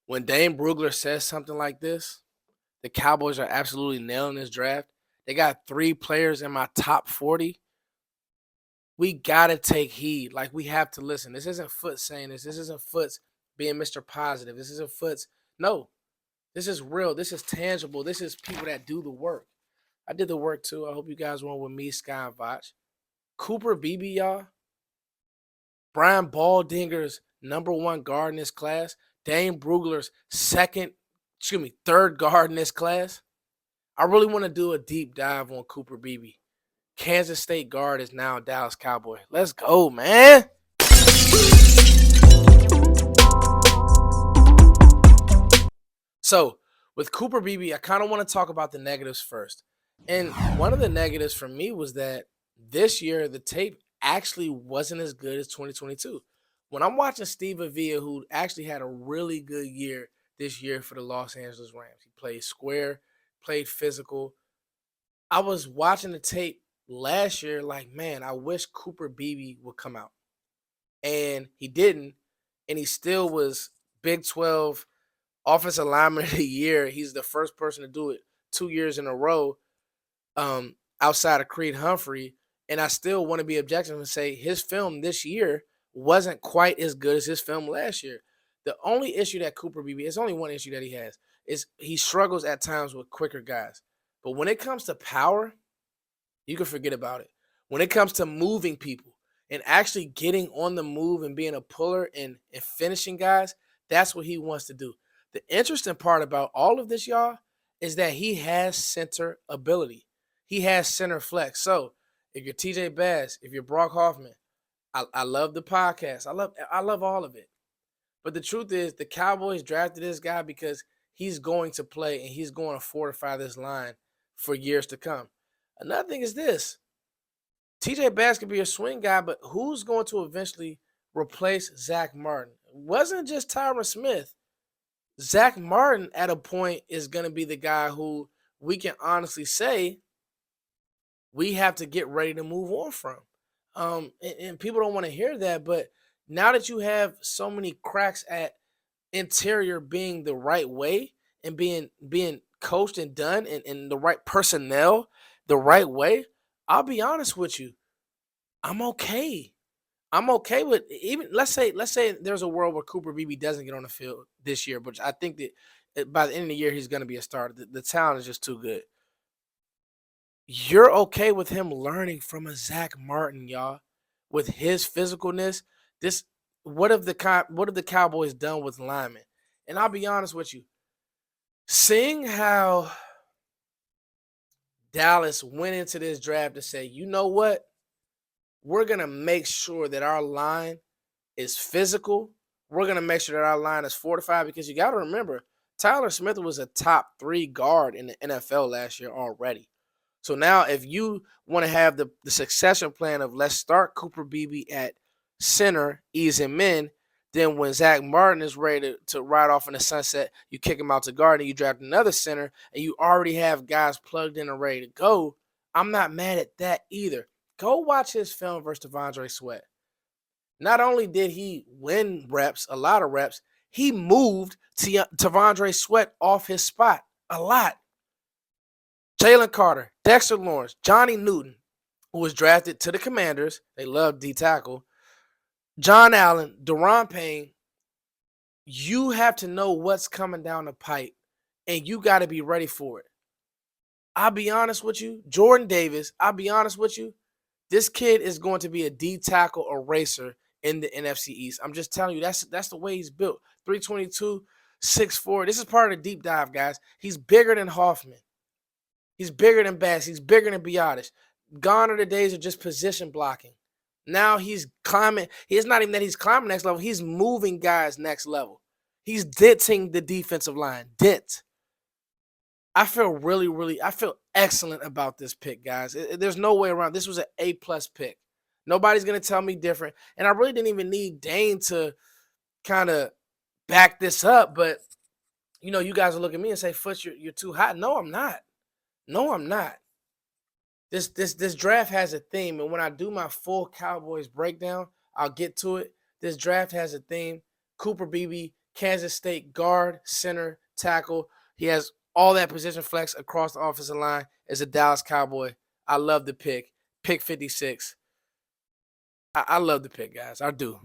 When Dane Brugler says something like this, the Cowboys are absolutely nailing this draft. They got 3 players in my top 40. We gotta take heed. Like, we have to listen. This isn't Foot saying this. This isn't Foot's being Mr. Positive. This isn't Foot's. No, this is real. This is tangible. This is people that do the work. I did the work too. I hope you guys went with me, Sky and Vach. Cooper Beebe, y'all. Brian Baldinger's #1 guard in this class. Dane Brugler's third guard in this class. I really want to do a deep dive on Cooper Beebe. Kansas State guard is now a Dallas Cowboy. Let's go, man. So, with Cooper Beebe, I kind of want to talk about the negatives first. And one of the negatives for me was that this year, the tape actually wasn't as good as 2022. When I'm watching Steve Avila, who actually had a really good year this year for the Los Angeles Rams, he played square, played physical. I was watching the tape last year like, man, I wish Cooper Beebe would come out. And he didn't, and he still was Big 12 Offensive Lineman of the Year. He's the first person to do it 2 years in a row outside of Creed Humphrey. And I still want to be objective and say his film this year wasn't quite as good as his film last year. The only issue that Cooper Beebe, it's only one issue that he has, is he struggles at times with quicker guys. But when it comes to power, you can forget about it. When it comes to moving people and actually getting on the move and being a puller and finishing guys, that's what he wants to do. The interesting part about all of this, y'all, is that he has center ability. He has center flex. So if you're TJ Bass, if you're Brock Hoffman, I love the podcast. I love all of it. But the truth is, the Cowboys drafted this guy because he's going to play and he's going to fortify this line for years to come. Another thing is this. TJ Bass could be a swing guy, but who's going to eventually replace Zach Martin? It wasn't just Tyron Smith. Zach Martin at a point is going to be the guy who we can honestly say we have to get ready to move on from. And people don't want to hear that, but now that you have so many cracks at interior being the right way and being coached and done and the right personnel the right way, I'll be honest with you. I'm okay. I'm okay with even let's say there's a world where Cooper Beebe doesn't get on the field this year, but I think that by the end of the year he's going to be a starter. The talent is just too good. You're okay with him learning from a Zach Martin, y'all, with his physicalness. This what have the Cowboys done with linemen? And I'll be honest with you, seeing how Dallas went into this draft to say, you know what? We're going to make sure that our line is physical. We're going to make sure that our line is fortified because you got to remember, Tyler Smith was a top 3 guard in the NFL last year already. So now if you want to have the succession plan of let's start Cooper Beebe at center, ease him in, then when Zach Martin is ready to ride off in the sunset, you kick him out to guard and you draft another center and you already have guys plugged in and ready to go. I'm not mad at that either. Go watch his film versus T'Vondre Sweat. Not only did he win reps, a lot of reps, he moved T'Vondre Sweat off his spot a lot. Jalen Carter, Dexter Lawrence, Johnny Newton, who was drafted to the Commanders. They love D-tackle. John Allen, Deron Payne. You have to know what's coming down the pipe, and you got to be ready for it. I'll be honest with you. Jordan Davis, I'll be honest with you. This kid is going to be a D-tackle eraser in the NFC East. I'm just telling you, that's the way he's built. 322, 6'4". This is part of the deep dive, guys. He's bigger than Hoffman. He's bigger than Bass. He's bigger than Biotis. Gone are the days of just position blocking. Now he's climbing. It's not even that he's climbing next level. He's moving guys next level. He's denting the defensive line. Dent. I feel excellent about this pick, guys. There's no way around. This was an A+ pick. Nobody's going to tell me different. And I really didn't even need Dane to kind of back this up. But, you guys will look at me and say, Foots, you're too hot. No, I'm not. No, I'm not. This draft has a theme. And when I do my full Cowboys breakdown, I'll get to it. This draft has a theme. Cooper Beebe Kansas State guard, center, tackle. He has all that position flex across the offensive line. Is a Dallas Cowboy. I love the pick. Pick 56. I love the pick, guys. I do.